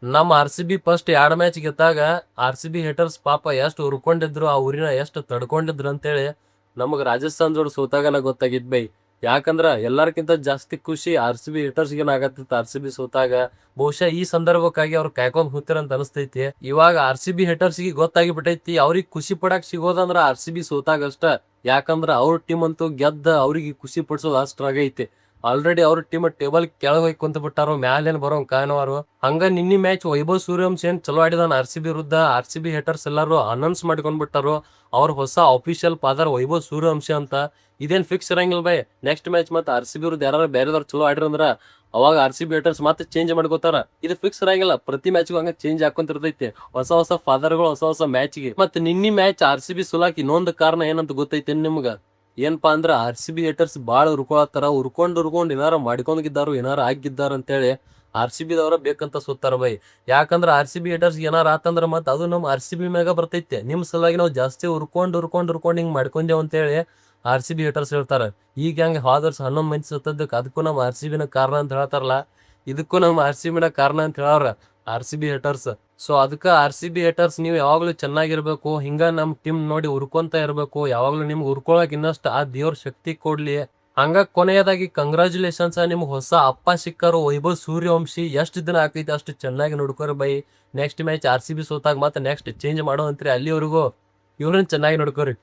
ನಮ್ಮ RCB first 2 match ಗೆದ್ದಾಗ RCB haters ಪಾಪ ಎಷ್ಟು ಹುರ್ಕೊಂಡಿದ್ರು, ಆ ಊರಿನ ಎಷ್ಟು ತಡ್ಕೊಂಡಿದ್ರು ಅಂತೇಳಿ ನಮಗ್ ರಾಜಸ್ಥಾನ್ ಜೋಡ್ ಸೋತಾಗನ ಗೊತ್ತಾಗಿದ್ ಬೈ. ಯಾಕಂದ್ರ ಎಲ್ಲಾರ್ಕಿಂತ ಜಾಸ್ತಿ ಖುಷಿ RCB ಹೇಟರ್ಸ್ಗೇನ ಆಗತ್ತಿತ್ತು RCB ಸೋತಾಗ. ಬಹುಶಃ ಈ ಸಂದರ್ಭಕ್ಕಾಗಿ ಅವ್ರು ಕಾಯ್ಕೊಂಡ್ ಕೂತಿರಂತ ಅನಸ್ತೈತಿ. ಇವಾಗ RCB ಹೇಟರ್ಸ್ಗೆ ಗೊತ್ತಾಗಿ ಬಿಟ್ಟೈತಿ, ಅವ್ರಿಗೆ ಖುಷಿ ಪಡಕ್ ಸಿಗೋದಂದ್ರ RCB ಸೋತಾಗ ಅಷ್ಟ. ಯಾಕಂದ್ರ ಅವ್ರ ಟೀಮ್ ಅಂತೂ ಗೆದ್ದ ಅವ್ರಿಗೆ ಖುಷಿ ಪಡಿಸೋದು ಅಷ್ಟ್ರಾಗೈತಿ. ಆಲ್ರೆಡಿ ಅವ್ರ ಟೀಮ್ ಟೇಬಲ್ ಕೆಳಗ್ ಹೋಗಿ ಕುಂತ ಬಿಟ್ಟಾರು, ಮ್ಯಾಲೇನ್ ಬರೋ ಕಾರಣವಾರು. ಹಂಗ ನಿನ್ನಿ ಮ್ಯಾಚ್ ವೈಭವ್ ಸೂರ್ಯವಂಶಿ ಏನ್ ಚಲೋ ಆಡಿದಾನ RCB ವಿರುದ್ಧ. RCB ಹೇಟರ್ಸ್ ಎಲ್ಲಾರು ಅನೌನ್ಸ್ ಮಾಡ್ಕೊಂಡ್ ಬಿಟ್ಟಾರು ಅವ್ರ ಹೊಸ ಅಫಿಷಿಯಲ್ ಫಾದರ್ ವೈಭವ್ ಸೂರ್ಯವಂಶಿ ಅಂತ. ಇದೇನ್ ಫಿಕ್ಸ್ ಇರಂಗಿಲ್ಲ ಬೈ. ನೆಕ್ಸ್ಟ್ ಮ್ಯಾಚ್ ಮತ್ತೆ RCB ವಿರುದ್ಧ ಯಾರು ಬೇರೆದವ್ರು ಚಲೋ ಆಡಿರಂದ್ರ ಅವಾಗ RCB ಹೇಟರ್ಸ್ ಮತ್ತೆ ಚೇಂಜ್ ಮಾಡ್ಕೋತಾರ. ಇದು ಫಿಕ್ಸ್ ಇರಂಗಿಲ್ಲ, ಪ್ರತಿ ಮ್ಯಾಚ್ಗೂ ಹಂಗ ಚೇಂಜ್ ಹಾಕೊಂತಿರ್ತೈತಿ ಹೊಸ ಹೊಸ ಫಾದರ್ಗಳು ಹೊಸ ಹೊಸ ಮ್ಯಾಚ್ಗೆ. ಮತ್ತೆ ನಿನ್ನಿ ಮ್ಯಾಚ್ RCB ಸುಲಾಕ್ ಇನ್ನೊಂದು ಕಾರಣ ಏನಂತ ಗೊತ್ತೈತಿ ನಿಮ್ಗ? ಏನಪ್ಪಾ ಅಂದ್ರ RCB ಹೇಟರ್ಸ್ ಬಾಳ ಉರ್ಕೊಳತ್ತಾರ. ಉರ್ಕೊಂಡ್ ಏನಾರ ಮಾಡ್ಕೊಂಡಿದ್ದಾರು, ಏನಾರ ಆಗಿದ್ದಾರ ಅಂತೇಳಿ RCB ದವ್ರ ಬೇಕಂತ ಸುತ್ತಾರ ಬೈ. ಯಾಕಂದ್ರ RCB ಹೇಟರ್ಸ್ ಏನಾರ ಆತಂದ್ರ ಮತ್ ಅದು ನಮ್ RCB ಮ್ಯಾಗ ಬರ್ತೈತೆ. ನಿಮ್ ಸಲುವಾಗಿ ನಾವು ಜಾಸ್ತಿ ಉರ್ಕೊಂಡ್ ಹಿಂಗ್ ಮಾಡ್ಕೊಂಡೇವ್ ಅಂತೇಳಿ RCB ಹೇಟರ್ಸ್ ಹೇಳ್ತಾರ. ಈಗ ಹೆಂಗ ಹಾದರ್ಸ್ 11 ಮಂದಿ ಸತ್ತದಕ್ ಅದಕ್ಕೂ ನಮ್ RCB ನ ಕಾರಣ ಅಂತ ಹೇಳ್ತಾರಲ್ಲ, ಇದಕ್ಕೂ ನಮ್ RCB ನ ಕಾರಣ ಅಂತ ಹೇಳವ್ರ RCB ಹೇಟರ್ಸ್. ಸೊ ಅದಕ್ಕ RCB ಹೇಟರ್ಸ್ ನೀವು ಯಾವಾಗ್ಲೂ ಚೆನ್ನಾಗಿರ್ಬೇಕು, ಹಿಂಗ ನಮ್ ಟೀಮ್ ನೋಡಿ ಉರ್ಕೊಂತ ಇರ್ಬೇಕು. ಯಾವಾಗ್ಲೂ ನಿಮ್ಗೆ ಉರ್ಕೊಳಕ್ ಇನ್ನಷ್ಟು ಆ ದೇವ್ರ ಶಕ್ತಿ ಕೊಡ್ಲಿ. ಹಂಗ ಕೊನೆಯದಾಗಿ ಕಂಗ್ರಾಚುಲೇಷನ್ಸ್, ನಿಮ್ಗೆ ಹೊಸ ಅಪ್ಪ ಸಿಕ್ಕರು ವೈಭವ್ ಸೂರ್ಯವಂಶಿ. ಎಷ್ಟು ದಿನ ಆಕೈತಿ ಅಷ್ಟು ಚೆನ್ನಾಗಿ ನೋಡ್ಕೋರಿ ಬೈ. ನೆಕ್ಸ್ಟ್ ಮ್ಯಾಚ್ RCB ಸೋತಾಗ ಮತ್ತೆ ನೆಕ್ಸ್ಟ್ ಚೇಂಜ್ ಮಾಡೋ ಅಂತ್ರಿ, ಅಲ್ಲಿವರೆಗೂ ಇವ್ರನ್ನ ಚೆನ್ನಾಗಿ ನೋಡ್ಕೋರಿ.